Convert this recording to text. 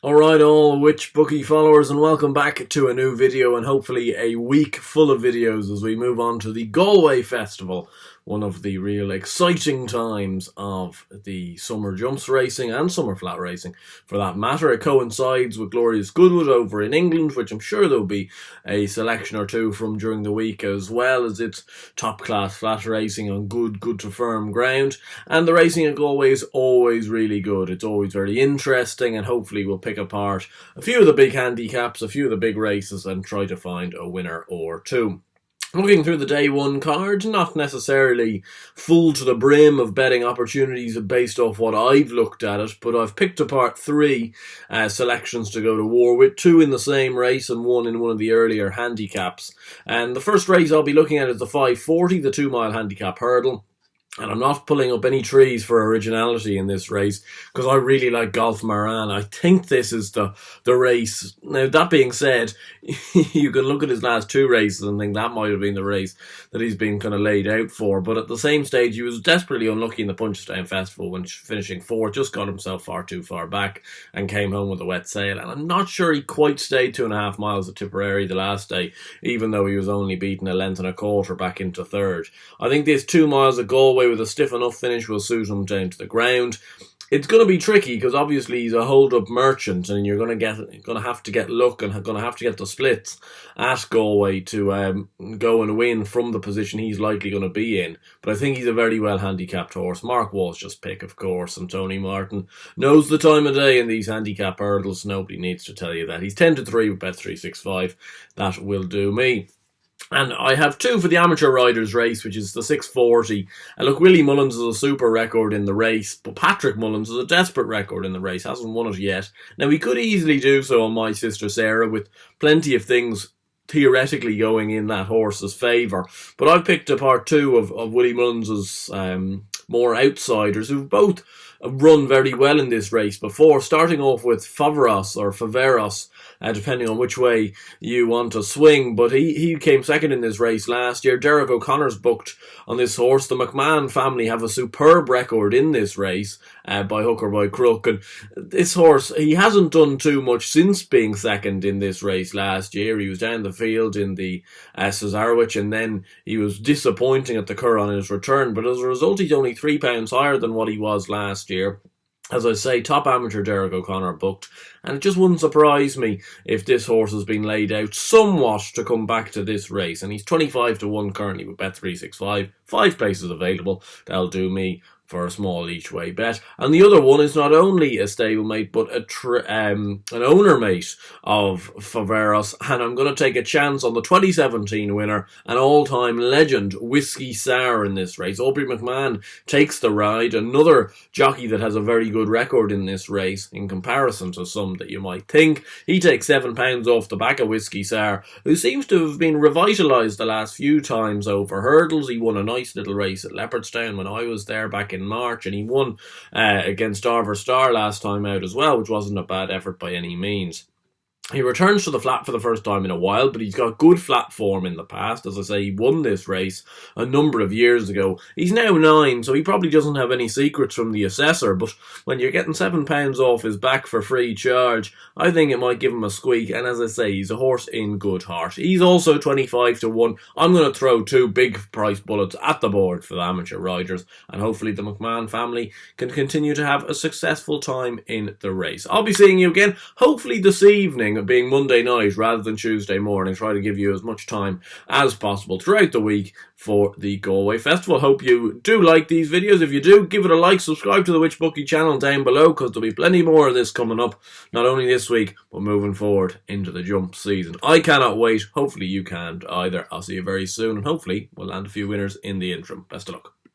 Alright all Which Bookie followers, and welcome back to a new video, and hopefully a week full of videos as we move on to the Galway Festival, one of the real exciting times of the summer jumps racing and summer flat racing for that matter. It coincides with Glorious Goodwood over in England, which I'm sure there'll be a selection or two from during the week, as well as its top class flat racing on good to firm ground. And the racing at Galway is always really good. It's always very interesting, and hopefully we'll pick apart a few of the big handicaps, a few of the big races, and try to find a winner or two. Looking through the day one card, not necessarily full to the brim of betting opportunities based off what I've looked at it, but I've picked apart three selections to go to war with, two in the same race and one in one of the earlier handicaps. And the first race I'll be looking at is the 540, the 2 mile handicap hurdle. And I'm not pulling up any trees for originality in this race because I really like Golf Maran. I think this is the race. Now, that being said, you can look at his last two races and think that might have been the race that he's been kind of laid out for. But at the same stage, he was desperately unlucky in the Punchestown Festival when finishing fourth, just got himself far too far back and came home with a wet sail. And I'm not sure he quite stayed 2.5 miles at Tipperary the last day, even though he was only beaten a length and a quarter back into third. I think this 2 miles at Galway with a stiff enough finish will suit him down to the ground. It's going to be tricky because obviously he's a hold-up merchant, and you're going to have to get luck and going to have to get the splits at Galway to go and win from the position he's likely going to be in. But I think he's a very well handicapped horse. Mark Wall's just pick, of course, and Tony Martin knows the time of day in these handicap hurdles. Nobody needs to tell you that. He's 10-3 with Bet365. That will do me. And I have two for the amateur riders race, which is the 640. And look, Willie Mullins is a super record in the race, but Patrick Mullins is a desperate record in the race, hasn't won it yet. Now, he could easily do so on My Sister Sarah, with plenty of things theoretically going in that horse's favour. But I've picked apart two of Willie Mullins's more outsiders who've both run very well in this race before, starting off with Faveros, depending on which way you want to swing. But he came second in this race last year. Derek O'Connor's booked on this horse. The McMahon family have a superb record in this race, by hook or by crook. And this horse, he hasn't done too much since being second in this race last year. He was down the field in the Cesarewitch, and then he was disappointing at the Curragh on his return. But as a result, he's only £3 higher than what he was last year. As I say, top amateur Derek O'Connor booked, and it just wouldn't surprise me if this horse has been laid out somewhat to come back to this race. And he's 25-1 currently with Bet365. 5 places available. That'll do me for a small each way bet. And the other one is not only a stablemate, but an owner mate of Faveros, and I'm going to take a chance on the 2017 winner, an all-time legend, Whiskey Sour, in this race. Aubrey McMahon takes the ride, another jockey that has a very good record in this race in comparison to some that you might think. He takes £7 off the back of Whiskey Sour, who seems to have been revitalised the last few times over hurdles. He won a nice little race at Leopardstown when I was there back in March, and he won against Darver Star last time out as well, which wasn't a bad effort by any means. He returns to the flat for the first time in a while, but he's got good flat form in the past. As I say, he won this race a number of years ago. He's now 9, so he probably doesn't have any secrets from the assessor, but when you're getting £7 off his back for free charge, I think it might give him a squeak. And as I say, he's a horse in good heart. He's also 25-1. I'm going to throw two big price bullets at the board for the amateur riders, and hopefully the McMahon family can continue to have a successful time in the race. I'll be seeing you again, hopefully this evening, being Monday night rather than Tuesday morning. Try to give you as much time as possible throughout the week for the Galway Festival. Hope you do like these videos. If you do, give it a like, subscribe to the Which Bookie channel down below, because there'll be plenty more of this coming up, not only this week, but moving forward into the jump season. I cannot wait. Hopefully you can't either. I'll see you very soon, and hopefully we'll land a few winners in the interim. Best of luck.